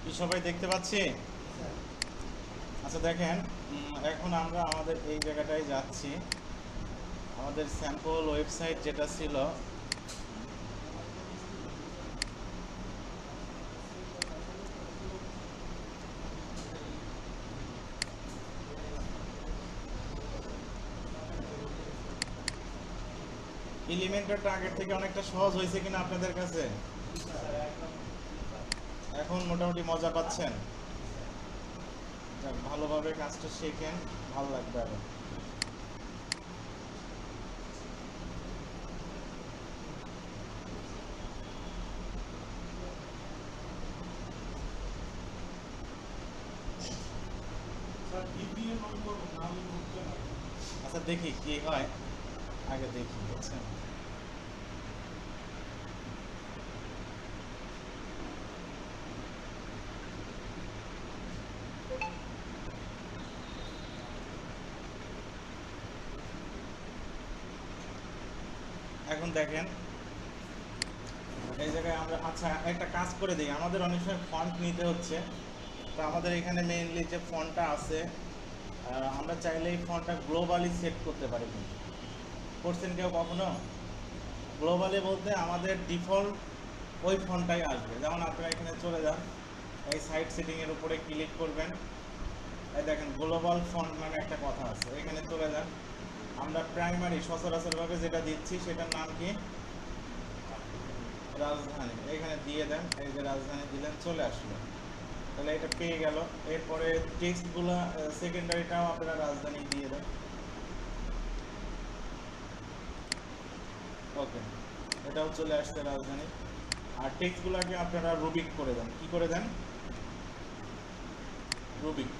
কি সবাই দেখতে পাচ্ছি? আচ্ছা দেখেন, এখন আমরা আমাদের এই জায়গাটায় যাচ্ছি। আমাদের স্যাম্পল ওয়েবসাইট যেটা ছিল, এলিমেন্টরটা আগের থেকে অনেকটা সহজ হয়েছে কিনা আপনাদের কাছে? এখন মোটামুটি মজা পাচ্ছেন? যাক, ভালোভাবে কাজটা শেখেন, ভালো লাগবে আরো। আচ্ছা দেখি কি হয়, আগে দেখি, বুঝছেন? এখন দেখেন এই জায়গায় আমরা, আচ্ছা একটা কাজ করে দিই, আমাদের অনেক সময় ফন্ট নিতে হচ্ছে। তো আমাদের এখানে মেইনলি যে ফন্টটা আছে, আমরা চাইলে এই ফন্টটা গ্লোবালি সেট করতে পারি। কিন্তু করছেন কেউ কখনো? গ্লোবালি বলতে আমাদের ডিফল্ট ওই ফন্টটাই আসবে। যেমন আপনারা এখানে চলে যান, এই সাইড সেটিংয়ের উপরে ক্লিক করবেন, এই দেখেন গ্লোবাল ফন্ট নামে একটা কথা আছে, এখানে চলে যান। আমরা প্রাইমারি সচরাচরভাবে যেটা দিচ্ছি সেটার নাম কি? রাজধানী। এখানে দিয়ে দেন, এই যে রাজধানী দিলেন, চলে আসলো। তাহলে এটা পেয়ে গেল। এরপরে টেক্সটগুলো সেকেন্ডারিটাও আপনারা রাজধানী দিয়ে দেন। ওকে, এটাও চলে আসছে রাজধানী। আর টেক্সটগুলোকে আপনারা রুবিক করে দেন। কি করে দেন? রুবিক।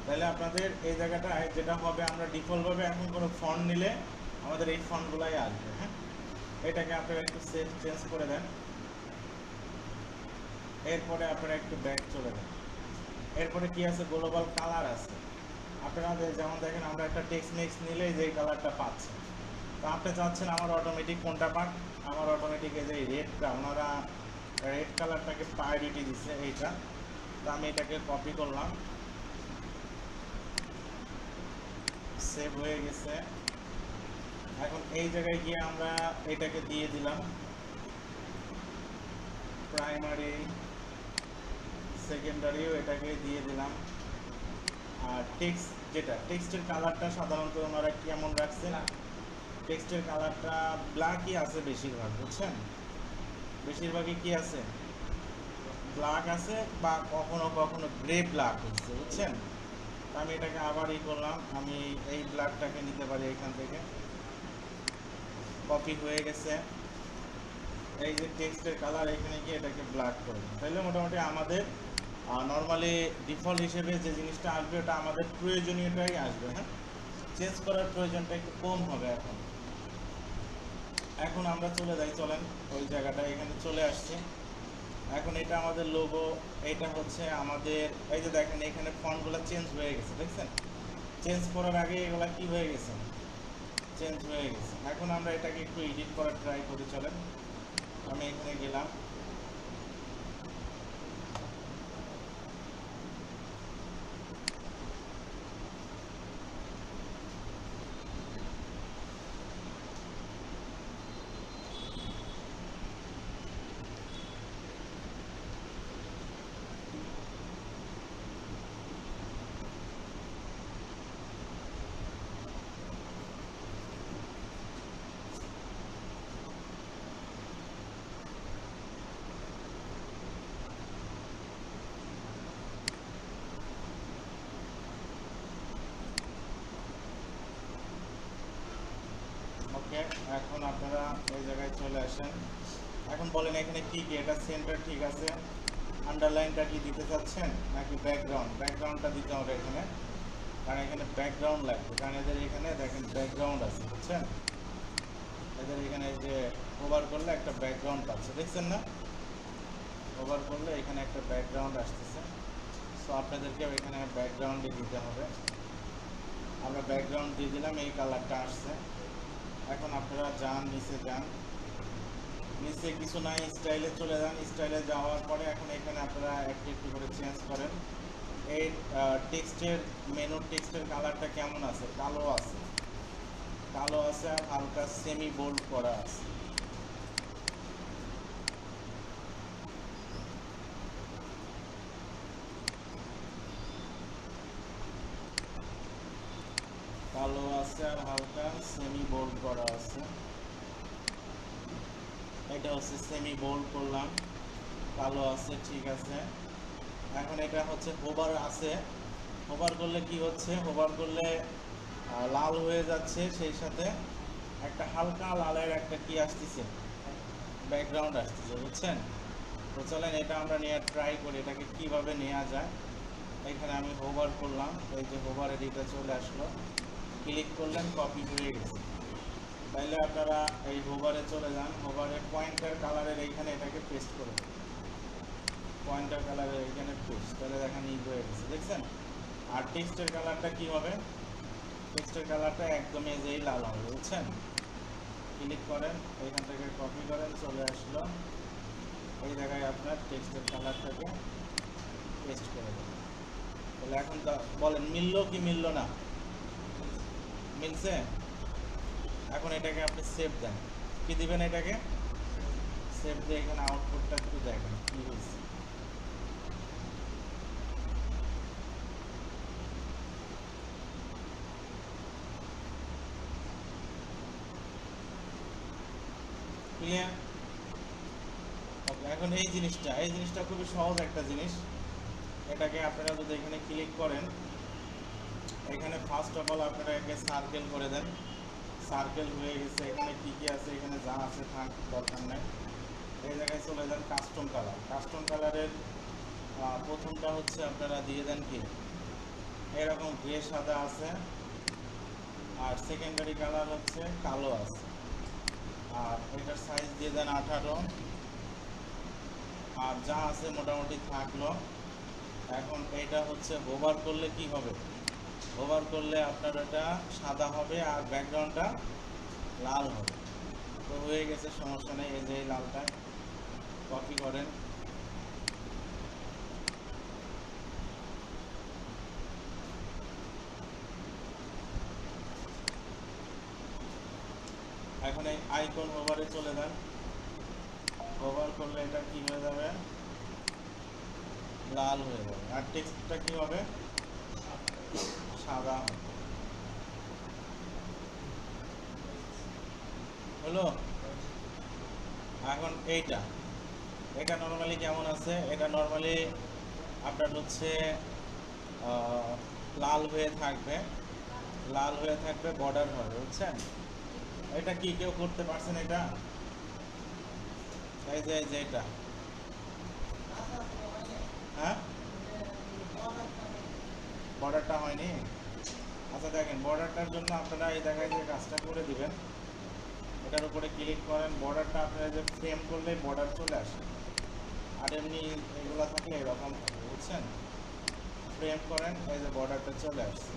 তাহলে আপনাদের এই জায়গাটায় যেটা হবে, আমরা ডিফল্টভাবে এখন কোনো ফন্ট নিলে আমাদের এই ফন্টগুলাই আসবে। হ্যাঁ, এটাকে আপনারা একটু সেভ চেঞ্জ করে দেন। এরপরে আপনারা একটু ব্যাক চলে যান। এরপরে কি আছে? গ্লোবাল কালার আছে। আপনারা যেমন দেখেন, আমরা একটা টেক্সট মিক্স নিলে যে কালারটা পাচ্ছি। তো আপনি চাচ্ছেন আমার অটোমেটিক কোনটা পাক? আমার অটোমেটিক এই যে রেডটা, ওনারা রেড কালারটাকে প্রায়োরিটি দিচ্ছে এইটা। তো আমি এটাকে কপি করলাম, সেভ হয়ে গেছে। এখন এই জায়গায় গিয়ে আমরা এটাকে দিয়ে দিলাম প্রাইমারি, সেকেন্ডারিও এটাকে দিয়ে দিলাম। আর টেক্সট, যেটা টেক্সটের কালারটা সাধারণত ওনারা কেমন রাখছে না, টেক্সটের কালারটা ব্ল্যাকই আছে বেশিরভাগ, বুঝছেন? বেশিরভাগই কি আছে? ব্ল্যাক আছে, বা কখনো কখনো গ্রে ব্ল্যাক হচ্ছে, বুঝছেন? আমি এটাকে আবার করলাম, আমি এই ব্ল্যাকটাকে নিতে পারি এখান থেকে, কপি হয়ে গেছে। এই যে টেক্সটের কালার, এখানে গিয়ে এটাকে ব্ল্যাক করে দিই। তাহলে মোটামুটি আমাদের নর্মালি ডিফল্ট হিসেবে যে জিনিসটা আসবে ওটা আমাদের প্রয়োজনীয়টাই আসবে। হ্যাঁ, চেঞ্জ করার প্রয়োজনটা একটু কম হবে। এখন আমরা চলে যাই, চলেন ওই জায়গাটা, এখানে চলে আসছি। এখন এটা আমাদের লোগো, এটা হচ্ছে আমাদের, এই যে দেখেন এখানে ফন্টগুলো চেঞ্জ হয়ে গেছে, দেখছেন? চেঞ্জ করার আগে এগুলা কি হয়ে গেছে? চেঞ্জ হয়ে গেছে। এখন আমরা এটাকে একটু এডিট করার ট্রাই করি, চলেন। আমি এখানে গেলাম, ওকে। এখন আপনারা ওই জায়গায় চলে আসেন। এখন বলেন এখানে কি কি, এটা সেন্টার ঠিক আছে, আন্ডারলাইনটা কি দিতে চাচ্ছেন নাকি ব্যাকগ্রাউন্ড? ব্যাকগ্রাউন্ডটা দিতে হবে এখানে, কারণ এখানে ব্যাকগ্রাউন্ড লাগবে। কারণ এদের এখানে দেখেন ব্যাকগ্রাউন্ড আছে, বুঝছেন? এদের এখানে যে ওভার করলে একটা ব্যাকগ্রাউন্ড পাচ্ছে, দেখছেন না? ওভার করলে এখানে একটা ব্যাকগ্রাউন্ড আসতেছে। সো আপনাদেরকেও এখানে ব্যাকগ্রাউন্ডে দিতে হবে। আমরা ব্যাকগ্রাউন্ড দিয়ে দিলাম, এই কালারটা আসছে। এখন আপনারা যান, নিচে যান, নিচে কিছু নাই, স্টাইলে চলে যান। স্টাইলে যাওয়ার পরে এখন এখানে আপনারা একটু একটু করে চেঞ্জ করেন। এই টেক্সটের মেনুর টেক্সটের কালারটা কেমন আছে? কালো আছে, কালো আছে আর হালকা সেমি বোল্ড করা আছে। কালো আছে আর হালকা সেমি বোল্ড করা আছে। এটা হচ্ছে সেমি বোল্ড করলাম, কালো আছে, ঠিক আছে। এখন এটা হচ্ছে হোভার আছে। হোভার করলে কি হচ্ছে? হোভার করলে লাল হয়ে যাচ্ছে, সেই সাথে একটা হালকা লালের একটা কি আসতেছে, ব্যাকগ্রাউন্ড আসতেছে, বুঝছেন? তো চলেন এটা আমরা নিয়ে ট্রাই করি, এটাকে কিভাবে নেওয়া যায়। এখানে আমি হোভার করলাম, এই যে হোভার এডিটে চলে আসলো, ক্লিক করলেন, কপি হয়ে গেছে। তাইলে আপনারা এই হোভারে চলে যান, হোভারে পয়েন্টার কালারের এইখানে এটাকে পেস্ট করে দেন, পয়েন্টার কালারের এইখানে পেস্ট, তাহলে দেখেন ইজ হয়ে গেছে, দেখছেন? আর টেক্সটের কালারটা কি হবে? টেক্সটের কালারটা একদম এই লাল হবে, বুঝছেন? ক্লিক করেন, এইখান থেকে কপি করেন, চলে আসলো, এই জায়গায় আপনার টেক্সটের কালারটাকে পেস্ট করে দেবেন। তাহলে এখন বলেন মিললো কি মিললো না? মিলছে। এখন এটাকে আপনি সেভ দেন, কি দিবেন? এটাকে সেভ দিয়ে এখানে আউটপুটটা একটু দেখেন কি হয়েছে। ক্লিয়ার? ওকে, এখন এই জিনিসটা খুবই সহজ একটা জিনিস। এটাকে আপনারা যদি এখানে ক্লিক করেন, এখানে ফার্স্ট অফ অল আপনারা একে সার্কেল করে দেন, সার্কেল হয়ে গেছে। এখানে কি কি আছে? এখানে যা আছে থাক, দরকার নাই। এই জায়গায় চলে যান কাস্টম কালার। কাস্টম কালারের প্রথমটা হচ্ছে আপনারা দিয়ে দেন কি এরকম গ্রে সাদা আছে, আর সেকেন্ডারি কালার হচ্ছে কালো আছে, আর এটার সাইজ দিয়ে দেন 18। আর যা আছে মোটামুটি থাকলো। এখন এটা হচ্ছে হোভার করলে কি হবে? হোভার করলে আপনার এটা সাদা হবে আর ব্যাকগ্রাউন্ডটা লাল হবে। তো হয়ে গেছে, সমস্যা নেই। এই যে এই লালটা কপি করেন, এখন এই আইকন হোভারে চলে যান। হোভার করলে এটা কি হয়ে যাবে? লাল হয়ে যাবে। আর টেক্সটটা কি হবে? সাদা হবে। হলো? এখন এটা নর্মালি কেমন আছে? এটা নর্মালি আপনার হচ্ছে লাল হয়ে থাকবে, লাল হয়ে থাকবে, বর্ডার হবে, বুঝছেন? এটা কি কেউ করতে পারছেন? এটা এই যে এটা, হ্যাঁ, বর্ডারটা হয়নি। আচ্ছা দেখেন, বর্ডারটার জন্য আপনারা এই জায়গায় যে কাজটা করে দিবেন, এটার উপরে ক্লিক করেন, বর্ডারটা আপনারা যে ফ্রেম করলে বর্ডার চলে আসে। আর এমনি এগুলো থাকলে এরকম থাকে, বুঝছেন? ফ্রেম করেন, এই যে বর্ডারটা চলে আসছে।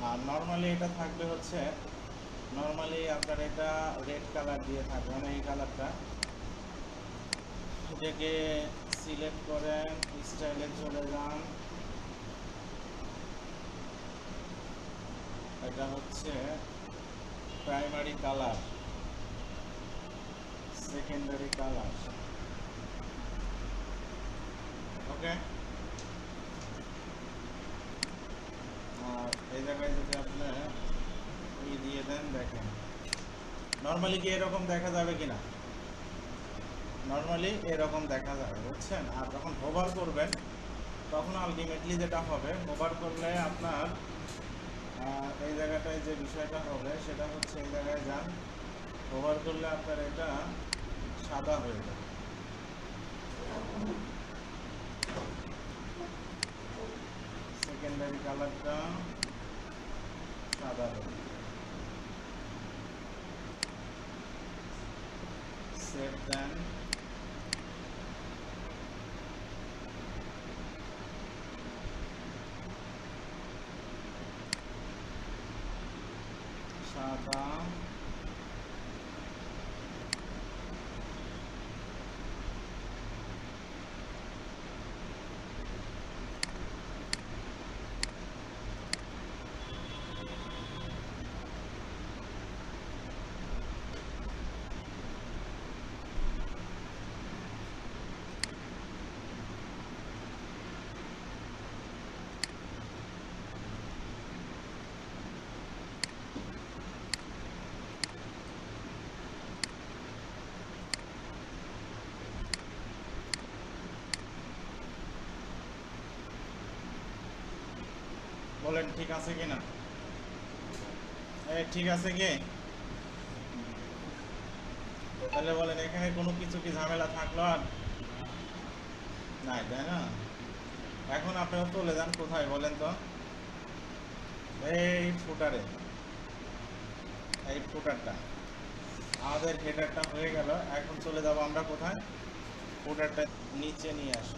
আর নর্মালি এটা থাকবে হচ্ছে, নর্মালি আপনার এটা রেড কালার দিয়ে থাকবে, মানে এই কালারটা। এটাকে সিলেক্ট করেন, স্টাইলে চলে যান, এটা হচ্ছে প্রাইমারি কালার, সেকেন্ডারি কালার, ওকে। আর এই জায়গায় যদি আপনি দিয়ে দেন, দেখেন নর্মালি কি এরকম দেখা যাবে কিনা? নর্মালি এরকম দেখা যাবে, বুঝছেন? আর যখন হোভার করবেন তখন আলটিমেটলি যেটা হবে, হোভার করলে আপনার এই জায়গাটায় যে বিষয়টা হবে সেটা হচ্ছে, এই জায়গায় যান, হোভার করলে আপনার এটা সাদা হয়ে যাবে। সেকেন্ডারি কালারটা সাদা হবে। সেভ দেন, সাদা, বলেন ঠিক আছে কিনা? ঠিক আছে কি? তাহলে বলেন এখানে কোনো কিছু কি ঝামেলা থাকলো আর? নাই, তাই না? এখন আপনারা চলে যান কোথায় বলেন তো? এই ফুটারে, এই ফুটারটা আমাদের হেডারটা হয়ে গেল। এখন চলে যাব আমরা কোথায়? ফুটারটা নিচে নিয়ে আসি।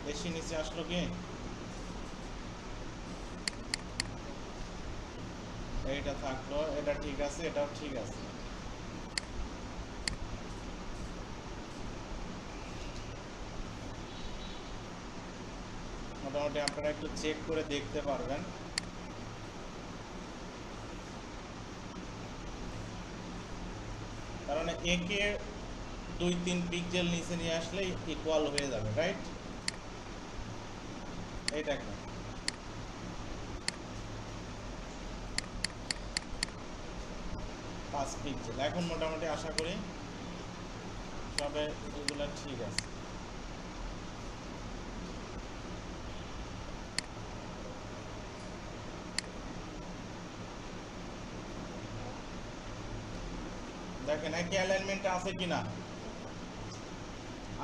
বেশি নিচে আসলো কি? এইটা থাকলো, এটা ঠিক আছে, এটাও ঠিক আছে। মোটামুটি আপনারা একটু চেক করে দেখতে পারবেন। কারণ একে 2-3 পিক্সেল নিচে নিয়ে আসলে ইকুয়াল হয়ে যাবে, রাইট? এইটাকে 5 পিক্সেল। এখন মোটামুটি আশা করি সবে এগুলো ঠিক আছে। দেখেন একই অ্যালাইনমেন্টে আছে কিনা?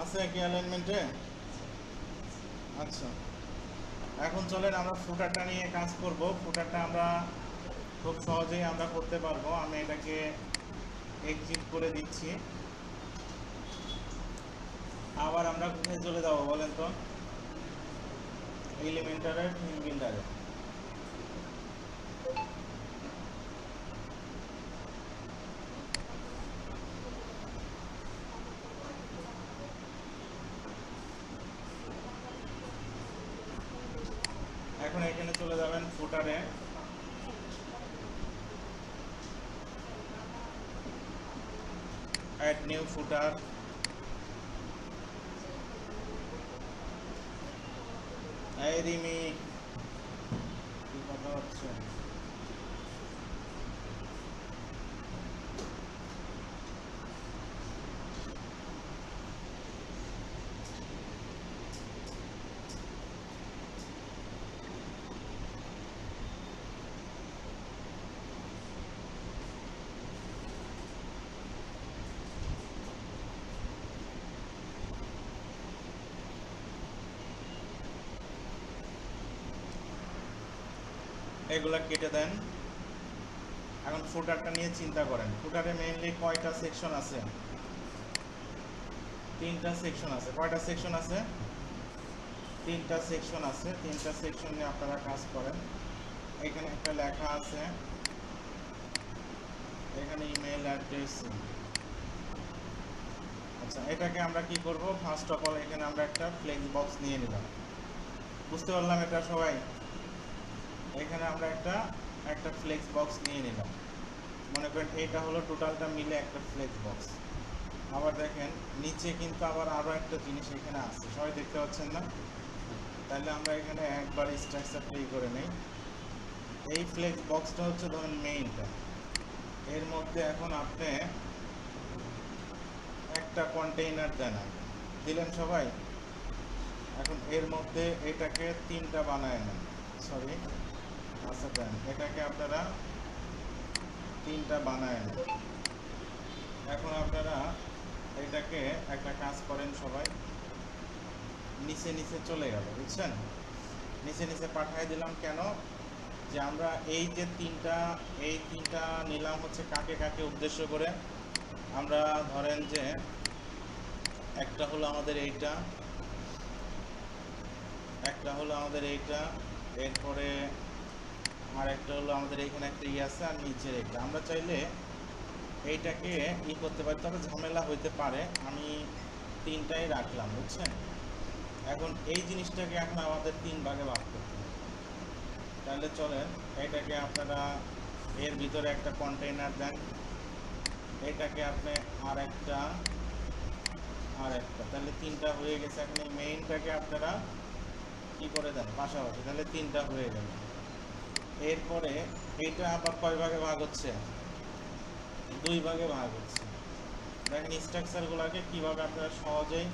আছে একই অ্যালাইনমেন্টে? আচ্ছা, এখন চলেন আমরা ফুটারটা নিয়ে কাজ করব। ফুটারটা আমরা খুব সহজেই আমরা করতে পারবো। আমি এটাকে এক্সিট করে দিচ্ছি। আবার আমরা কোথায় চলে যাব বলেন তো? এলিমেন্টারের থিম বিল্ডারে। এখন এখানে চলে যাবেন ফুটারে। অ্যাড নিউ ফুটার। এই রিমি, কি কথা হচ্ছে? এগুলা কেটে দেন। এখন ফুটারটা নিয়ে চিন্তা করেন। ফুটারে মেইনলি কয়টা সেকশন আছে? 3টা সেকশন আছে। কয়টা সেকশন আছে? 3টা সেকশন আছে। 3টা সেকশন নিয়ে আপনারা কাজ করেন। এখানে একটা লেখা আছে, এখানে ইমেল অ্যাড্রেস। আচ্ছা, এটাকে আমরা কি করব? ফার্স্ট অফ অল এখানে আমরা একটা ফ্লেক্স বক্স নিয়ে নিলাম। বুঝতে পারলাম এটা সবাই? এখানে আমরা একটা ফ্লেক্স বক্স নিয়ে নিলাম। মনে করেন এটা হলো টোটালটা মিলে একটা ফ্লেক্স বক্স। আবার দেখেন নিচে কিন্তু আবার আরো একটা জিনিস এখানে আছে, সবাই দেখতে পাচ্ছেন না? তাহলে আমরা এখানে একবার স্ট্রাকচার তৈরি করে নেই। এই ফ্লেক্স বক্সটা হচ্ছে ধরেন মেইনটা। এর মধ্যে এখন আপনি একটা কন্টেইনার দেন, দিলেন সবাই। এখন এর মধ্যে এটাকে 3টা বানায় নেন। সরি, আচ্ছা দেন, এটাকে আপনারা 3টা বানায় নেন। এখন আপনারা এটাকে একটা কাজ করেন সবাই, নিচে নিচে চলে গেল, বুঝছেন? নিচে নিচে পাঠিয়ে দিলাম কেন? যে আমরা এই যে তিনটা নিলাম হচ্ছে কাকে কাকে উদ্দেশ্য করে। আমরা ধরেন যে একটা হলো আমাদের এইটা, একটা হলো আমাদের এইটা, এরপরে আর একটা হলো আমাদের এইখানে একটা আছে, আর নিচের এইটা। আমরা চাইলে এইটাকে করতে পারি, তবে ঝামেলা হইতে পারে। আমি 3টাই রাখলাম, বুঝছেন? এখন এই জিনিসটাকে এখন আমাদের 3 ভাগে ভাগ করতে হবে। তাহলে চলেন এটাকে আপনারা এর ভিতরে একটা কন্টেইনার দেন, এটাকে আপনি আর একটা, তাহলে 3টা হয়ে গেছে। এখন এই মেইনটাকে আপনারা কি করে দেন পাশাপাশি, তাহলে 3টা হয়ে গেল। এরপরে এইটা আবার কয় ভাগে ভাগ হচ্ছে? দুই ভাগে ভাগ হচ্ছে। দেখেন স্ট্রাকচারগুলোকে কীভাবে আপনারা সহজেই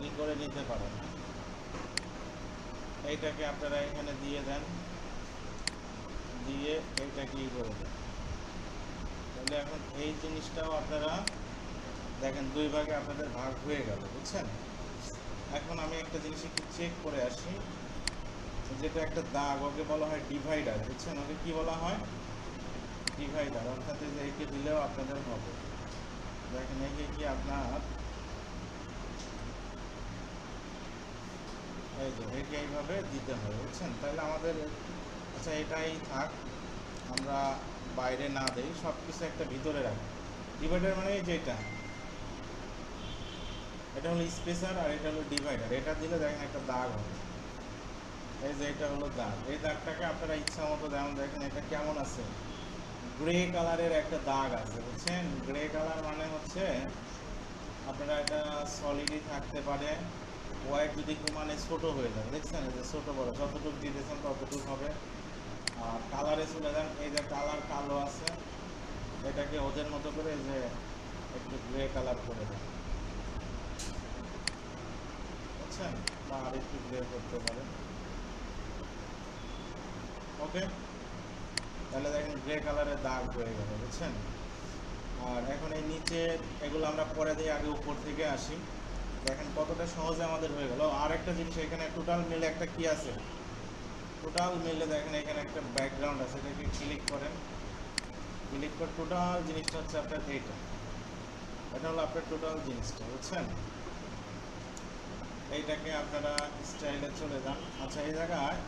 ই করে নিতে পারেন। এইটাকে আপনারা এখানে দিয়ে দেন, দিয়ে এইটাকে ই করে দেন। তাহলে এখন এই জিনিসটাও আপনারা দেখেন দুই ভাগে আপনাদের ভাগ হয়ে গেল, বুঝছেন? এখন আমি একটা জিনিস একটু চেক করে আসি, যেটা একটা দাগ, ওকে বলা হয় ডিভাইডার, বুঝছেন? ওকে কি বলা হয়? ডিভাইডার। অর্থাৎ যে একে দিলেও আপনাদের হবে। দেখেন একে কি আপনার এই যে একে এইভাবে দিতে হবে, বুঝছেন? তাহলে আমাদের আচ্ছা এটাই থাক, আমরা বাইরে না দেই, সব কিছু একটা ভিতরে রাখি। ডিভাইডার মানে এই যেটা, এটা হলো স্পেসার আর এটা হলো ডিভাইডার। এটা দিলে দেখেন একটা দাগ হবে, এই যে এটা হলো দাগ। এই দাগটাকে আপনারা ইচ্ছা মতো যেমন দেখেন এটা কেমন আছে, গ্রে কালারের একটা দাগ আছে, বুঝছেন? গ্রে কালার মানে হচ্ছে আপনারা এটা সলিডই থাকতে পারে, হোয়াইট যদি মানে ছোটো হয়ে যাবে, দেখছেন? এই যে ছোটো বড় যতটুকু দিয়ে দিয়েছেন ততটুকু হবে। আর কালারে চলে যান, এই যে কালার কালো আছে, এটাকে ওদের মতো করে এই যে একটু গ্রে কালার করে দেন, বুঝছেন? বা আর একটু গ্রে করতে পারেন। ওকে, তাহলে দেখেন গ্রে কালারের দাগ হয়ে গেল, বুঝছেন? আর এখন এই নিচে এগুলো আমরা পরে দিয়ে আগে উপর থেকে আসি। দেখেন কতটা সহজে আমাদের হয়ে গেল। আর একটা জিনিস, এখানে টোটাল মিলে একটা কি আছে, টোটাল মিলে দেখেন এখানে একটা ব্যাকগ্রাউন্ড আছে, এটাকে ক্লিক করেন। ক্লিক করে টোটাল জিনিসটা হচ্ছে আপনার এইটা, এটা হলো আপনার টোটাল জিনিসটা, বুঝছেন? এইটাকে আপনারা স্টাইলে চলে যান। আচ্ছা এই জায়গায়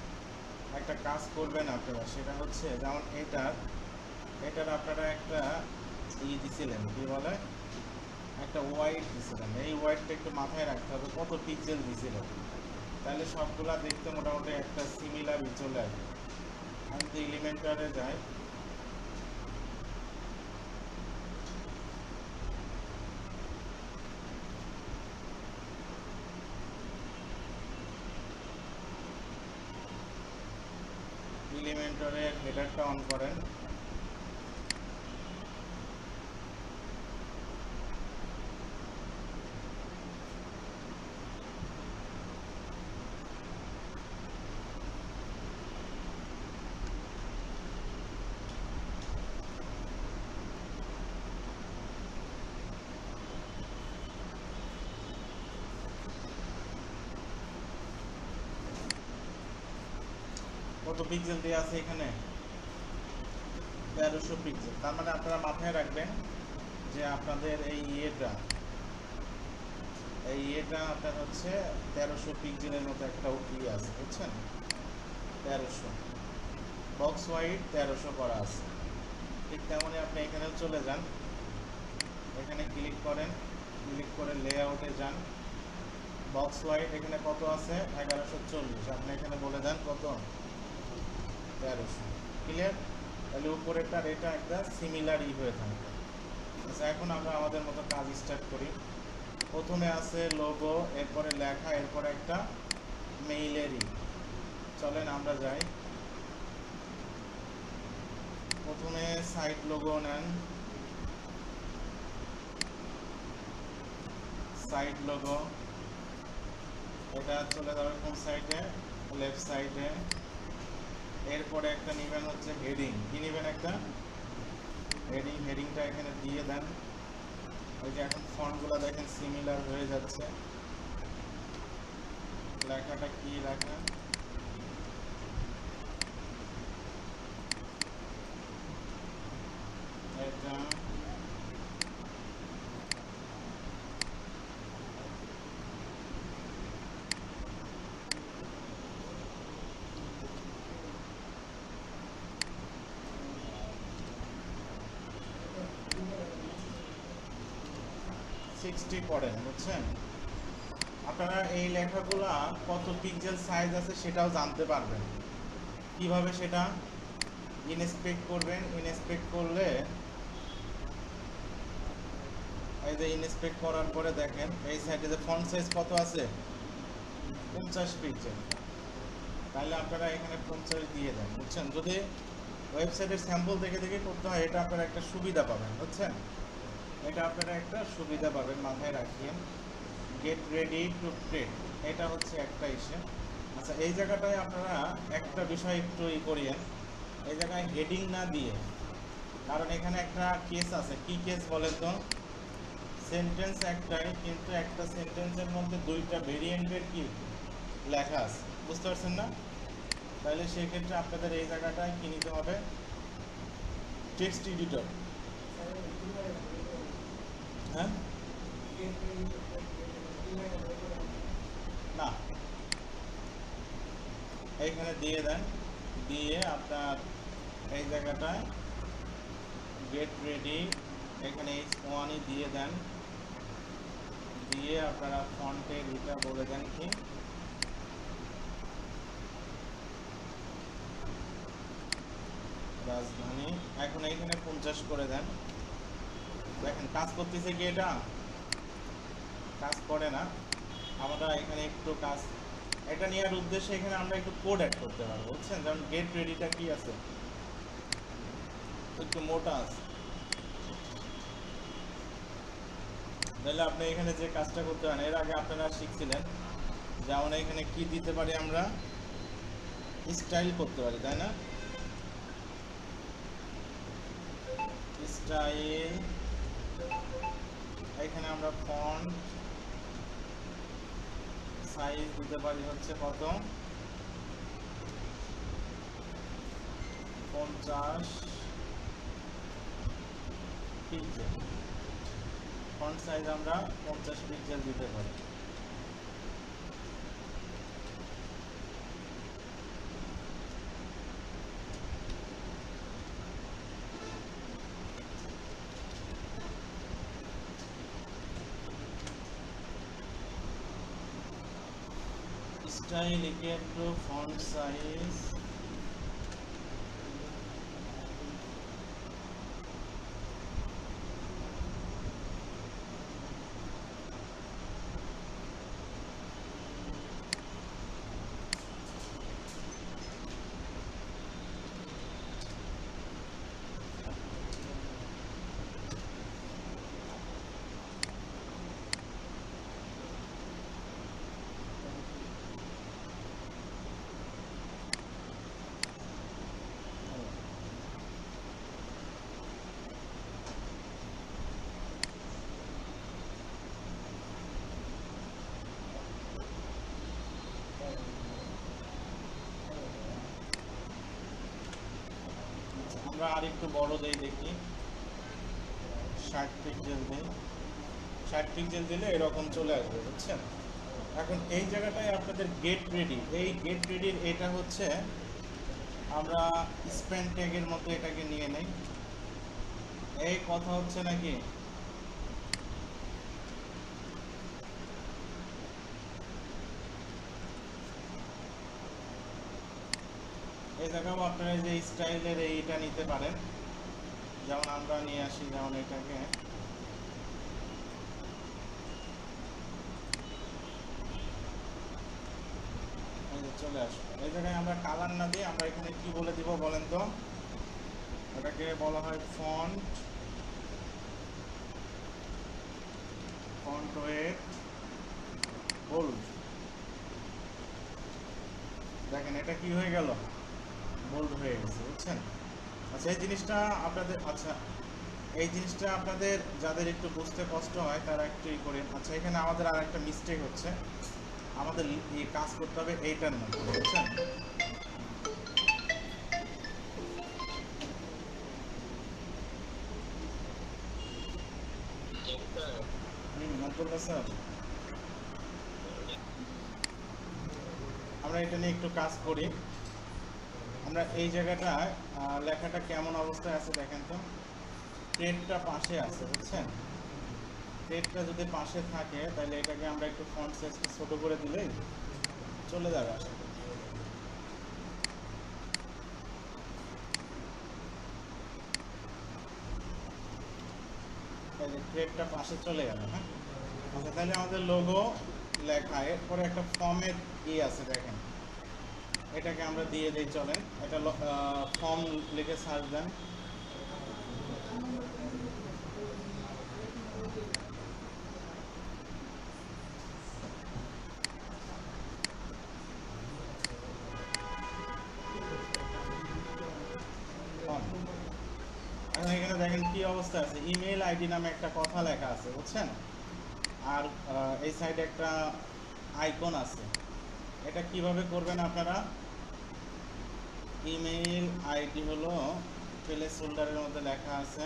একটা কাজ করবেন আপনারা, সেটা হচ্ছে যেমন এটার আপনারা একটা দিছিলেন, কি বলে, একটা ওয়াইড দিছিলেন। এই ওয়াইডটা একটু মাথায় রাখতে হবে, কত পিক্সেল দিছিলেন, তাহলে সবগুলা দেখতে মোটামুটি একটা সিমিলার চলে আসবে। আমি তো এলিমেন্টারে যাই, এলিমেন্টারের হেডারটা অন করেন। কত পিক্সেল দিয়ে আছে এখানে, 1300 পিক্সেল। তার মানে আপনারা মাথায় রাখবেন যে আপনাদের এই ইয়েটা আপনার হচ্ছে 1300 পিক্সেলের মতো একটা ইয়ে আছে, বুঝছেন? 1300 বক্স ওয়াইড 1300 করা আছে। ঠিক তেমনই আপনি এখানেও চলে যান, এখানে ক্লিক করেন, ক্লিক করে লেআউটে যান, বক্স ওয়াইড এখানে কত আছে, 1140। আপনি এখানে বলে দেন কত, 1300। ক্লিয়ার? তাহলে উপরেরটার এটা একটা সিমিলারই হয়ে থাকবে। আচ্ছা এখন আমরা আমাদের মতো কাজ স্টার্ট করি। প্রথমে আছে লোগো, এরপরে লেখা, এরপরে একটা মেইলেরই। চলেন আমরা যাই, প্রথমে সাইট লোগো নেন, সাইট লোগো, এটা চলে যাবে কোন সাইডে, লেফট সাইডে। এরপরে একটা নেবেন হচ্ছে হেডিং, কি নেবেন, একটা হেডিং। হেডিংটা এখানে দিয়ে দেন। ওই যে এখন ফন্টগুলো দেখেন সিমিলার হয়ে যাচ্ছে। লেখাটা কি লেখা, এটা সিক্সটি করেন, বুঝছেন? আপনারা এই লেখাগুলা কত পিক্সেল সাইজ আছে সেটাও জানতে পারবেন। কিভাবে সেটা ইনস্পেক্ট করবেন, ইনস্পেক্ট করলে এই যে ইনস্পেক্ট করার পরে দেখেন এই সাইডে যে ফন্ট সাইজ কত আছে, 50 পিক্সেল। তাহলে আপনারা এখানে 50 দিয়ে দেন, বুঝছেন? যদি ওয়েবসাইটের স্যাম্পল দেখে দেখে করতে হয়, এটা আপনারা একটা সুবিধা পাবেন, বুঝছেন? এটা আপনারা একটা সুবিধা পাবেন, মাথায় রাখিয়েন। গেট রেডি টু ট্রেড, এটা হচ্ছে একটা ইস্যু। আচ্ছা, এই জায়গাটায় আপনারা একটা বিষয় একটু করিয়েন, এই জায়গায় হেডিং না দিয়ে, কারণ এখানে একটা কেস আছে। কি কেস বলেন তো? সেন্টেন্স একটাই, কিন্তু একটা সেন্টেন্সের মধ্যে দুইটা ভেরিয়েন্টের কি লেখা আছে, বুঝতে পারছেন না? তাহলে সেক্ষেত্রে আপনাদের এই জায়গাটায় কি নিতে হবে? Text editor. হ্যাঁ, না, এইখানে দিয়ে দেন, দিয়ে আপনার এই জায়গাটায় গেট রেডি, এখানে H1 দিয়ে দেন, দিয়ে আপনারা ফন্টের এটা বলে দেন কি রাজধানী। এখন এইখানে 50 করে দেন। দেখেন কাজ করতেছে কি? এটা কাজ করে না। আমরা এখানে একটু কাজ, এটা নেওয়ার উদ্দেশ্যে এখানে আমরা একটু কোড অ্যাড করতে পারবো, বুঝছেন? যেমন গেট রেডিটা কি আছে, একটু মোটা আছে। তাহলে আপনি এখানে যে কাজটা করতে পারেন, এর আগে আপনারা শিখছিলেন, যেমন এখানে কি দিতে পারি আমরা? স্টাইল করতে পারি, তাই না? স্টাইল, এখানে আমরা ফন্ট সাইজ দিতে পারি হচ্ছে কত? 50 পিক্সেল। ফন্ট সাইজ আমরা 50 পিক্সেল দিতে পারি। Style equal to font size আমরা আরেকটু বড় দেই, দেখি 60 পিক্সেল দিই। 60 পিক্সেল দিলে এরকম চলে আসবে, বুঝছেন? এখন এই জায়গাটায় আপনাদের গেট রেডি, এই গেট রেডির এটা হচ্ছে আমরা স্প্যান ট্যাগের মতো এটাকে নিয়ে নেই। এই কথা হচ্ছে নাকি? এই জায়গাও আপনারা যে স্টাইলের এইটা নিতে পারেন, যেমন আমরা নিয়ে আসি, যেমন এটাকে চলে আসবে। এই জায়গায় আমরা কালার না দিয়ে আমরা এখানে কি বলে দিব বলেন তো? এটাকে বলা হয় ফন্ট ওয়েট বোল্ড। দেখেন এটা কি হয়ে গেল? বোল্ড হয়ে গেছে, বুঝছেন? আচ্ছা, এই জিনিসটা আপনাদের, আচ্ছা এই জিনিসটা আপনাদের যাদের একটু বুঝতে কষ্ট হয় তারা একটু করেন। আচ্ছা, এখানে আমাদের আর একটা মিস্টেক হচ্ছে, আমাদের কাজ করতে হবে এইটার মধ্যে, বুঝছেন? আব্দুল্লাহ স্যার, আমরা এটা নিয়ে একটু কাজ করি। আমরা এই জায়গাটায় লেখাটা কেমন অবস্থায় আছে দেখেন তো। ট্রেডটা পাশে আছে, বুঝছেন? ট্রেডটা যদি পাশে থাকে তাহলে এটাকে আমরা একটু ফন্ট সাইজটা ছোট করে দিলেই চলে যাবে আসলে। তাহলে ট্রেডটা পাশে চলে গেল। হ্যাঁ, আচ্ছা, তাহলে আমাদের লোগো লেখা, এরপরে একটা ফর্মের আছে দেখেন, এটাকে আমরা দিয়ে দিই, চলেন এটা ফর্ম লিখে সার্চ দেন। ফর্ম, এখন এখানে দেখেন কি অবস্থা আছে, ইমেল আইডি নামে একটা কথা লেখা আছে বুঝছেন, আর এই সাইডে একটা আইকন আছে। এটা কিভাবে করবেন আপনারা, ইমেইল আইডি হলো প্লেস হোল্ডারের মধ্যে লেখা আছে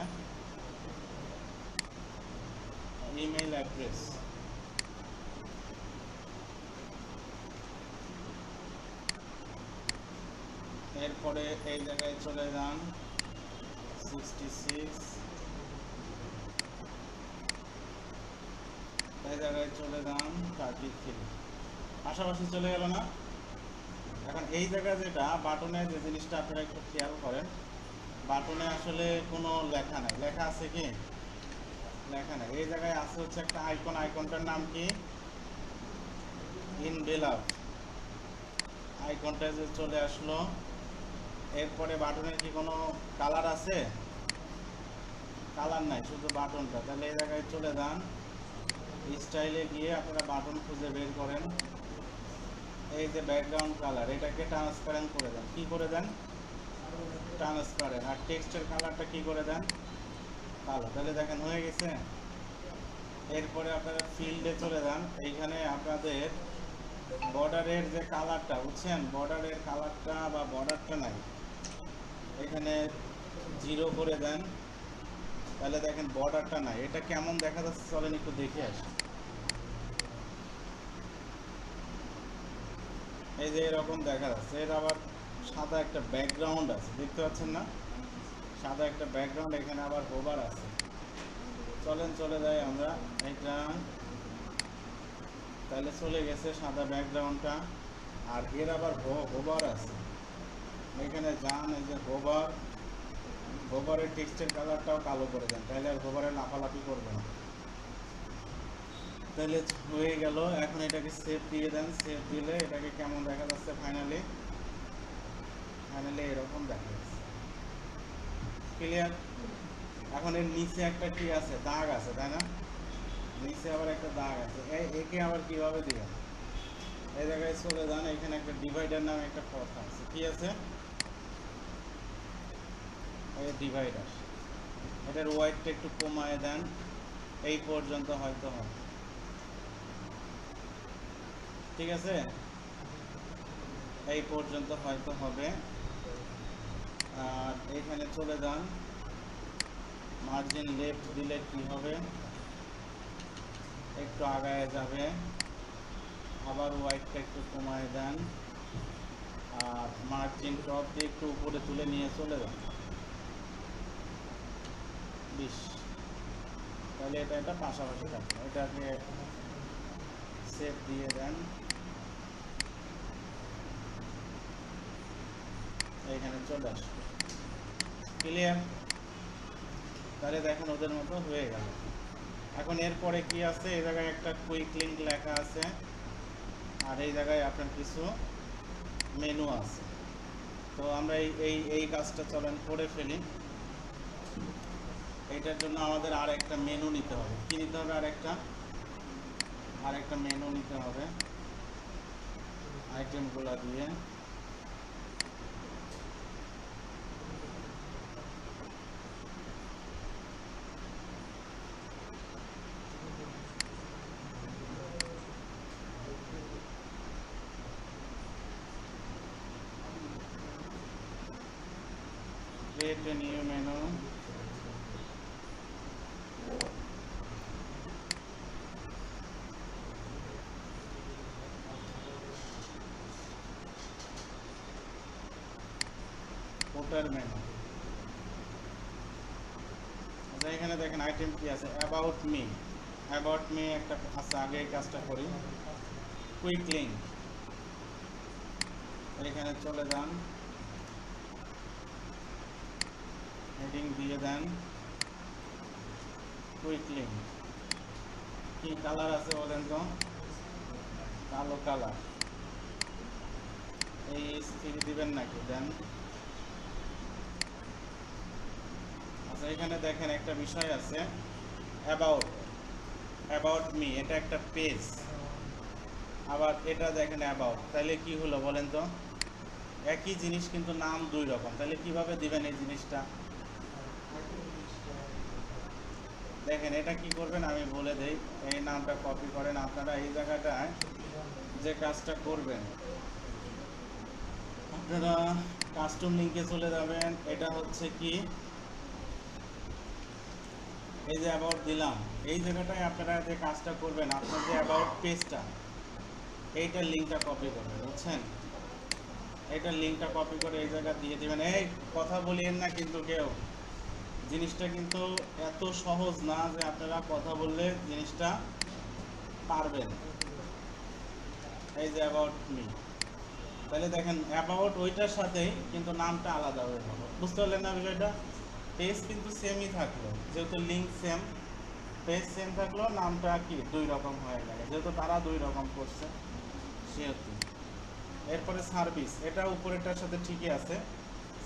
ইমেইল অ্যাড্রেস, এরপরে এই জায়গায় চলে যান 66, এই জায়গায় চলে যান 33, পাশাপাশি চলে গেল না। এখন এই জায়গায় যেটা বাটনে যে জিনিসটা আপনারা একটু খেয়াল করেন, বাটনে আসলে কোনো লেখা নাই, লেখা আছে কি, লেখা নাই, এই জায়গায় আছে হচ্ছে একটা আইকন, আইকনটার নাম কি, ইনভেলপ, আইকনটা যে চলে আসলো। এরপরে বাটনের কি কোনো কালার আছে, কালার নাই, শুধু বাটনটা, তাহলে এই জায়গায় চলে যান, স্টাইলে গিয়ে আপনারা বাটন খুঁজে বের করেন, এই যে ব্যাকগ্রাউন্ড কালার এটাকে ট্রান্সপারেন্ট করে দেন, কি করে দেন, ট্রান্সপারেন্ট, আর টেক্সটের কালারটা কি করে দেন, কালো, তাহলে দেখেন হয়ে গেছে। এরপরে আপনারা ফিল্ডে চলে যান, এইখানে আপনাদের বর্ডারের যে কালারটা বুঝছেন, বর্ডারের কালারটা বা বর্ডারটা নাই, এখানে 0 করে দেন, তাহলে দেখেন বর্ডারটা নাই। এটা কেমন দেখা যাচ্ছে চলেন একটু দেখে আসি। এই যে এরকম দেখা যাচ্ছে, এর আবার সাদা একটা ব্যাকগ্রাউন্ড আছে, দেখতে পাচ্ছেন না, সাদা একটা ব্যাকগ্রাউন্ড, এখানে আবার হোভার আছে। চলেন চলে যাই আমরা এটা, তাহলে চলে গেছে সাদা ব্যাকগ্রাউন্ডটা, আর এর আবার হোভার আছে, এখানে যান, এই যে হোভার, হোভারের টেক্সটের কালারটাও কালো করে দেন, তাহলে আর হোভারে লাফালাফি করবে না। তাহলে হয়ে গেল। এখন এটাকে সেভ দিয়ে দেন, সেভ দিলে এটাকে কেমন দেখা যাচ্ছে, ফাইনালি এরকম দেখা যাচ্ছে, ক্লিয়ার। এখন এর নিচে একটা কি আছে, দাগ আছে, তাই না, নিচে আবার একটা দাগ আছে, একে আবার কিভাবে দিবেন, এই জায়গায় চলে যান, এখানে একটা ডিভাইডার নামে একটা কথা আছে, কি আছে, এই ডিভাইডার, এটার ওয়াইডটা একটু কমায় দেন, এই পর্যন্ত হয়তো হবে, ঠিক আছে, এই পর্যন্ত হয়তো হবে। আর এখানে চলে যান, মার্জিন লেফট দিলে কি হবে, একটু আগায় যাবে, আবার ওয়াইডটা একটু কমায় দেন, আর মার্জিন টপ দিয়ে একটু উপরে তুলে নিয়ে চলে যান 20, তাহলে এটা পাশাপাশি থাকবে, এটাকে সেভ দিয়ে দেন, এইখানে চলে আসবে, ক্লিয়ার। তাহলে দেখেন ওদের মতো হয়ে গেল। এখন এরপরে কি আছে, এই জায়গায় একটা কুইক লিঙ্ক লেখা আছে, আর এই জায়গায় আপনার কিছু মেনু আছে। তো আমরা এই কাজটা চলেন করে ফেলি। এইটার জন্য আমাদের আর একটা মেনু নিতে হবে, কি নিতে হবে, আর একটা মেনু নিতে হবে, আইটেমগুলো দিয়ে create a new menu, footer menu, এখানে দেখেন আইটেম কি আছে, অ্যাবাউট মি একটা আছে, আগে এই কাজটা করি, কুইক লিঙ্ক, এখানে চলে যান, হেডিং দিয়ে দেন কুইক লিঙ্ক, কি কালার আছে বলেন তো, কালো কালার, এই স্থির দিবেন নাকি দেন। আচ্ছা এখানে দেখেন একটা বিষয় আছে, অ্যাবাউট মি, এটা একটা পেজ। আবার এটা দেখেন অ্যাবাউট, তাহলে কি হলো বলেন তো? একই জিনিস কিন্তু নাম দুই রকম, তাহলে কিভাবে দিবেন এই জিনিসটা? দেখেন এটা কি করবেন আমি বলে দেই। এই নামটা কপি করেন, আপনারা এই জায়গাটায় যে কাজটা করবেন, আপনারা কাস্টম লিঙ্কে চলে যাবেন। এটা হচ্ছে কি, এই যে অ্যাবাউট দিলাম, এই জায়গাটায় আপনারা যে কাজটা করবেন, আপনার যে অ্যাবাউট পেজটা, এইটার লিঙ্কটা কপি করবেন, বুঝছেন? এইটার লিঙ্কটা কপি করে এই জায়গা দিয়ে দিবেন। এই কথা বলিয়েন না কিন্তু কেউ, জিনিসটা কিন্তু এত সহজ না যে আপনারা কথা বললে জিনিসটা পারবেন। এই যে অ্যাবাউট মি, তাহলে দেখেন অ্যাবাউট ওইটার সাথেই কিন্তু নামটা আলাদা হয়ে গেল। বুঝতে পারলেন না বিষয়টা? পেজ কিন্তু সেমই থাকলো, যেহেতু লিঙ্ক সেম, পেজ সেম থাকলো, নামটা কি দুই রকম হয়ে গেল, যেহেতু তারা দুই রকম করছে সেহেতু। এরপরে সার্ভিস, এটা উপরেরটার সাথে ঠিকই আছে,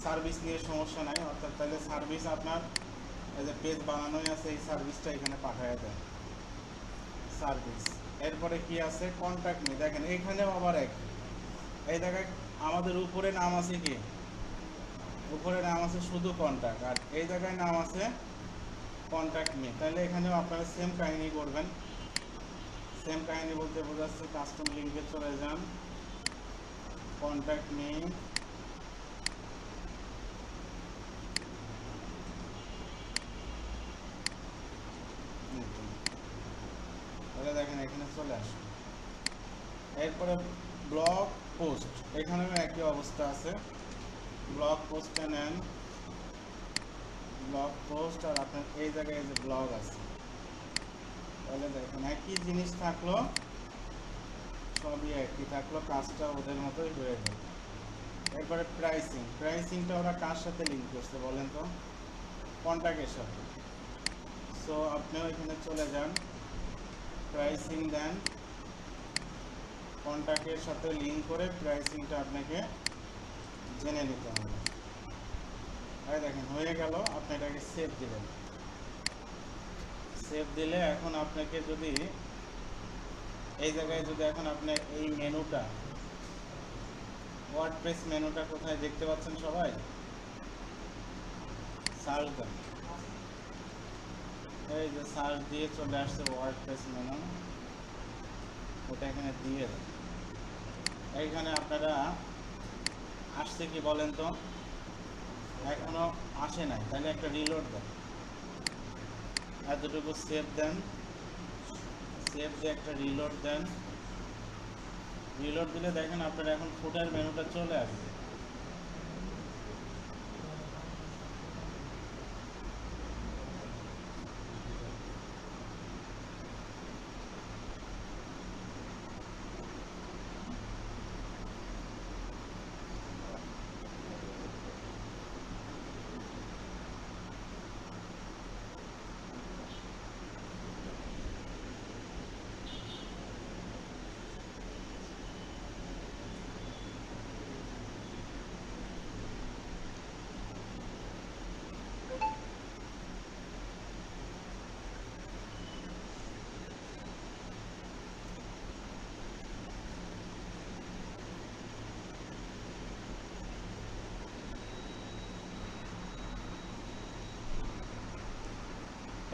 সার্ভিস নিয়ে সমস্যা নাই। অর্থাৎ তাহলে সার্ভিস আপনার এই যে পেজ বানানোই আছে, এই সার্ভিসটা এখানে পাঠায় দেয় সার্ভিস। এরপরে কি আছে, কন্ট্যাক্ট মি, দেখেন এইখানেও আবার এক, এই জায়গায় আমাদের উপরে নাম আছে কি, উপরে নাম আছে শুধু কন্ট্যাক্ট, আর এই জায়গায় নাম আছে কন্ট্যাক্ট মি। তাহলে এখানেও আপনারা সেম কাহিনী করবেন। সেম কাহিনী বলতে বোঝাচ্ছে কাস্টম লিঙ্কে চলে যান, কন্ট্যাক্ট মি, তাহলে দেখেন এখানে চলে আসবে। এরপরে ব্লগ পোস্ট, এখানেও একই অবস্থা আছে, ব্লগ পোস্টে নেন, ব্লগ পোস্ট, আর আপনার এই জায়গায় যে ব্লগ আছে, তাহলে দেখেন একই জিনিস থাকলো, সবই একই থাকলো, কাজটা ওদের মতোই হয়ে গেল। এরপরে প্রাইসিং, প্রাইসিংটা ওরা কার সাথে লিঙ্ক করছে বলেন তো? কন্ট্যাক্টের সাথে। সো আপনিও এখানে চলে যান, প্রাইসিং দেন, কন্ট্যাক্টের সাথে লিঙ্ক করে প্রাইসিংটা আপনাকে জেনে নিতে হবে। এই দেখেন হয়ে গেল। আপনি এটাকে সেভ দিলেন, সেভ দিলে এখন আপনাকে যদি এই জায়গায় যদি এখন আপনি এই মেনুটা, ওয়ার্ডপ্রেস মেনুটা কোথায় দেখতে পাচ্ছেন সবাই? সার্চ দেন, এই যে সার্চ দিয়ে চলে আসছে ওয়ার্ডপ্রেস মেনু, ওটা এখানে দিয়ে দেন। এইখানে আপনারা আসছে কি বলেন তো? এখনো আসে নাই, তাহলে একটা রিলোড দেন, এতটুকু সেভ দেন, সেভ দিয়ে একটা রিলোড দেন। রিলোড দিলে দেখেন আপনার এখন ফুটার মেনুটা চলে আসবে।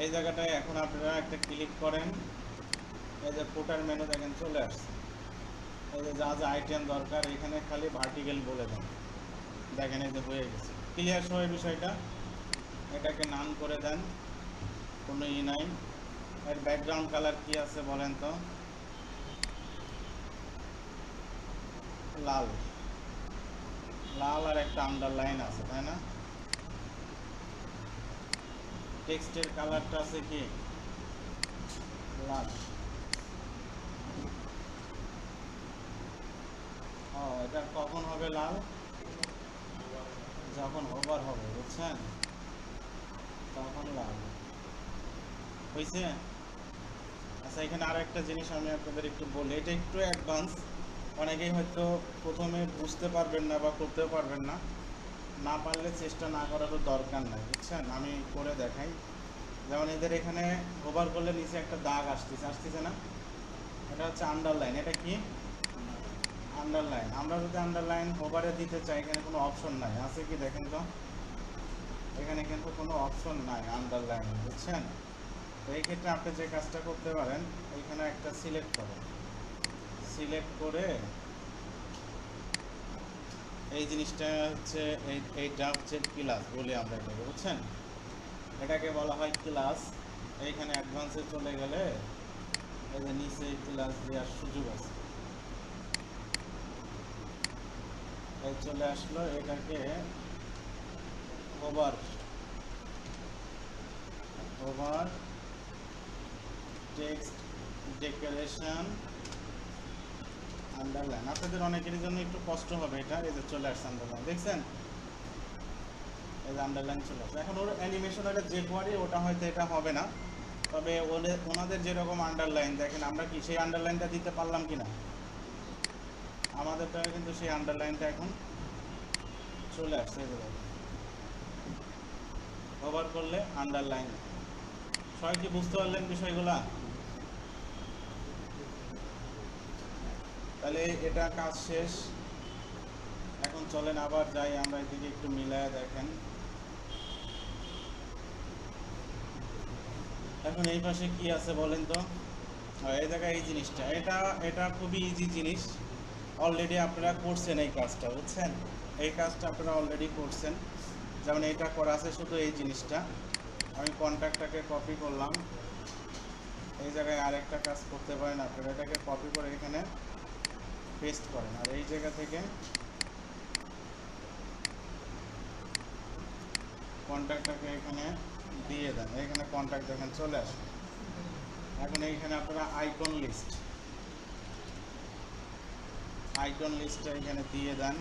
এই জায়গাটায় এখন আপনারা একটা ক্লিক করেন, এই যে ফুটার মেনু দেখেন চলে আসছে। এই যে যা যা আইটেম দরকার এখানে খালি ভার্টিক্যাল বলে দেন, দেখেন এই যে হয়ে গেছে। ক্লিয়ার সবাই বিষয়টা? এটাকে নাম করে দেন, কোনো নাই। এর ব্যাকগ্রাউন্ড কালার কি আছে বলেন তো? লাল, লাল আর একটা আন্ডারলাইন আছে, তাই না? টেক্সটের কালারটা আছে কি লাল। ও এটা কখন হবে লাল? যখন ওভার হবে, বুঝছেন? তখন লাল হয়েছে। আচ্ছা এখানে আর একটা জিনিস আমি আপনাদের একটু বলি, এটা একটু অ্যাডভান্স, অনেকেই হয়তো প্রথমে বুঝতে পারবেন না বা করতেও পারবেন না, না পারলে চেষ্টা না করারও দরকার নাই, বুঝছেন। আমি করে দেখাই। যেমন এদের এখানে ওভার করলে নিচে একটা দাগ আসতেছে না, এটা হচ্ছে আন্ডারলাইন। এটা কি আন্ডারলাইন। আমরা যদি আন্ডারলাইন ওভারে দিতে চাই, এখানে কোনো অপশন নাই, আছে কি দেখেন তো, এখানে কিন্তু কোনো অপশন নাই আন্ডারলাইন, বুঝছেন। তো এই ক্ষেত্রে আপনি যে কাজটা করতে পারেন, এইখানে একটা সিলেক্ট করেন, সিলেক্ট করে এই জিনিসটা হচ্ছে এইটা হচ্ছে ক্লাস বলি আমরা এটাকে, বুঝছেন। এটাকে বলা হয় ক্লাস। এইখানে অ্যাডভান্সে চলে গেলে এই যে নিচে ক্লাস দেওয়ার সুযোগ আছে, এই চলে আসলো। এটাকে ওভার টেক্সট ডেকোরেশন আন্ডারলাইন। আপনাদের অনেকের জন্য একটু কষ্ট হবে এটা। এই যে চলে আসছে আন্ডারলাইন, দেখছেন, এই যে আন্ডারলাইন চলে আসছে। এখন ওর অ্যানিমেশন এটা যে কোয়ারি ওটা হয়তো এটা হবে না, তবে ওনাদের যেরকম আন্ডারলাইন দেখেন, আমরা কি সেই আন্ডারলাইনটা দিতে পারলাম কি না, আমাদেরটা কিন্তু সেই আন্ডারলাইনটা এখন চলে আসছে। ওভার করলে আন্ডারলাইন। সবাই কি বুঝতে পারলেন বিষয়গুলা? তাহলে এটা কাজ শেষ। এখন চলেন আবার যাই আমরা এদিকে, একটু মিলায় দেখেন। এখন এই পাশে কি আছে বলেন তো। এই জায়গায় এই জিনিসটা, এটা খুবই ইজি জিনিস, অলরেডি আপনারা করছেন এই কাজটা, বুঝছেন। এই কাজটা আপনারা অলরেডি করছেন। যেমন এটা করা আছে শুধু এই জিনিসটা, আমি কন্ট্যাক্টটাকে কপি করলাম। এই জায়গায় আরেকটা কাজ করতে পারেন আপনারা, এটাকে কপি করে এখানে পেস্ট করেন, আর এই জায়গা থেকে কন্ট্যাক্টটাকে এখানে দিয়ে দেন। এখানে কন্ট্যাক্ট দেখেন চলে আসে। এখন এইখানে আপনারা আইকন লিস্টটা এখানে দিয়ে দেন।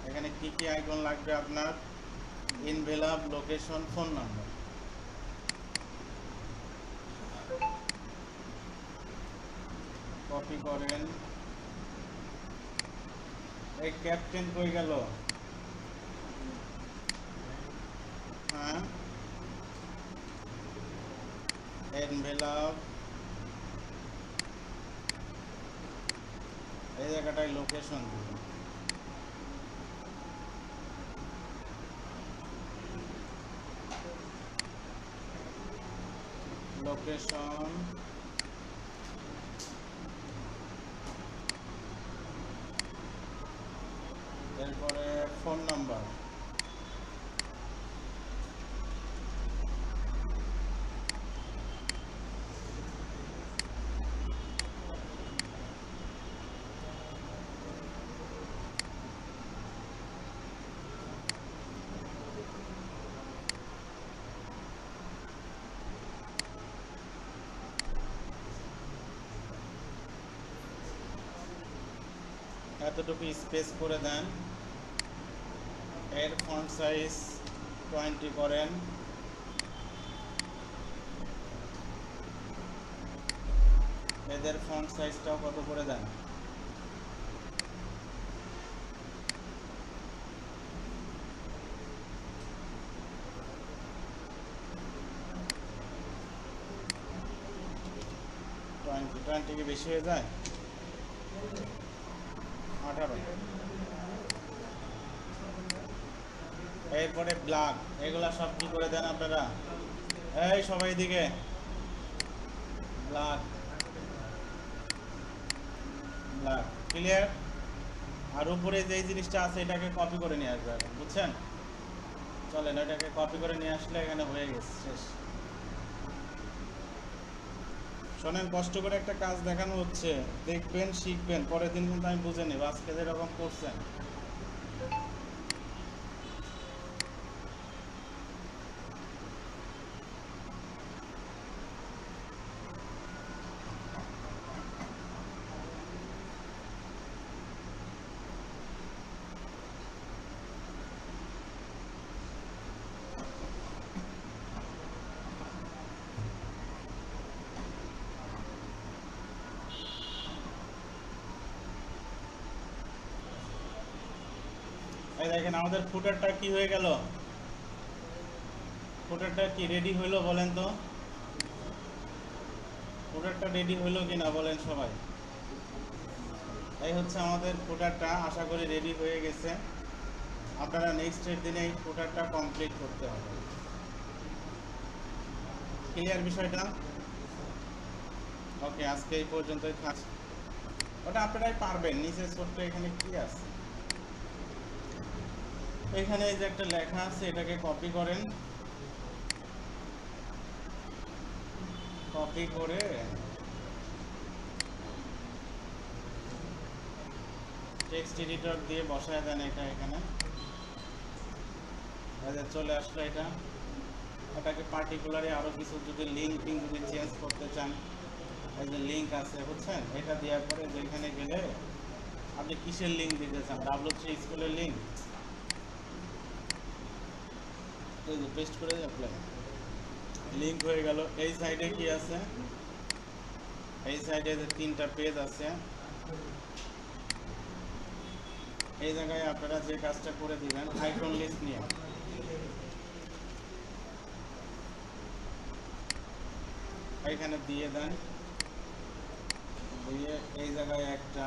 এখানে কি কি আইকন লাগবে আপনার, envelope, location, phone number. Copy করেন। এই ক্যাপ্টেন কই গেল? হ্যাঁ, এনভেলপ, এই জায়গাটায় লোকেশন দিন। লোকেশন, এরপরে ফোন নাম্বার। এতটুকু স্পেস করে দেন। এর ফন্ট সাইজ 20 করেন। এদের ফন্ট সাইজটাও কত করে দেন? 20 কি বেশি হয়ে যায়? 18। এরপরে ব্ল্যাক, এগুলা সব কি করে দেন আপনারা? এই সবাই দিকে ব্ল্যাক, ক্লিয়ার। আর উপরে যেই জিনিসটা আছে এটাকে কপি করে নিয়ে আসবে এখন, বুঝছেন। চলেন এটাকে কপি করে নিয়ে আসলে এখানে হয়ে গেছে, শেষ। শোনেন, কষ্ট করে একটা কাজ দেখানো হচ্ছে, দেখবেন, শিখবেন, পরের দিন কিন্তু আমি বুঝে নেব আজকে যেরকম করছেন। দেখেন আমাদের ফুটারটা কি হয়ে গেল, ফুটারটা কি রেডি হইলো বলেন তো, ফুটারটা রেডি হইলো কিনা বলেন সবাই। এই হচ্ছে আমাদের ফুটারটা, আশা করি রেডি হয়ে গেছে। আপনারা নেক্সটের দিনে এই ফুটারটা কমপ্লিট করতে হবে। ক্লিয়ার বিষয়টা? ওকে, আজকে এই পর্যন্তই থাক। ওটা আপনারাই পারবেন, নিচে ছোট্ট এখানে কি আছে, এখানে এই যে একটা লেখা আছে, এটাকে কপি করেন, কপি করে টেক্সট এডিটর দিয়ে বসায় দেন এটা এখানে। চলে আসলো এটা। এটাকে পার্টিকুলারলি আরও কিছু যদি লিঙ্কিং যদি চেঞ্জ করতে চান, এই যে লিঙ্ক আছে বুঝছেন, এটা দেওয়ার পরে যেখানে গেলে আপনি কিসের লিঙ্ক দিতে চান, W3 স্কুলের লিঙ্ক, এই যে পেস্ট করে অ্যাপ্লাই, লিঙ্ক হয়ে গেল। এই সাইডে কি আছে, এই সাইডে যে 3টা পেজ আছে, এই জায়গায় আপনারা যে কাজটা করে দিবেন, আইকন লিস্ট নিয়ে এখানে দিয়ে দেন, দিয়ে এই জায়গায় একটা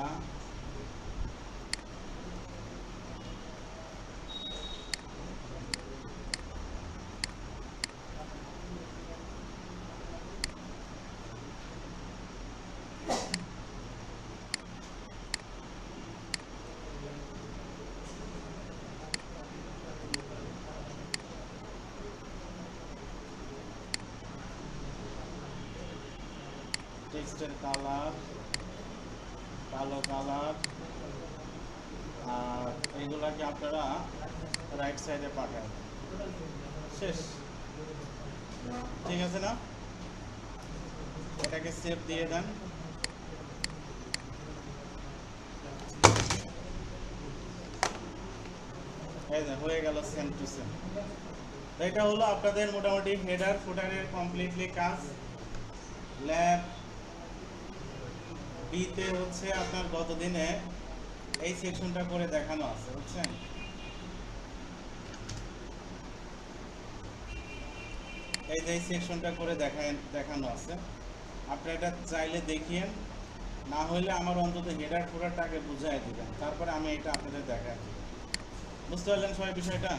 টেক্সটের কালার, কালো কালার, আর এইগুলাকে আপনারা রাইট সাইডে পাঠান, শেষ। ঠিক আছে না? এটাকে সেভ দিয়ে দেন। এই যে হয়ে গেল সেম টু সেম। এটা হলো আপনাদের মোটামুটি হেডার ফুটারের কমপ্লিটলি কাজ। ল্যাব বিতে হচ্ছে আপনার গত দিনে এই সেকশনটা করে দেখানো আছে বুঝছেন, এই যে এই সেকশনটা করে দেখানো আছে। আপনি এটা চাইলে দেখিয়েন, না হলে আমার অন্তত হেডার ফুটারটাকে বুঝাই দিবেন, তারপরে আমি এটা আপনাদের দেখাই। বুঝতে পারলেন সবাই বিষয়টা?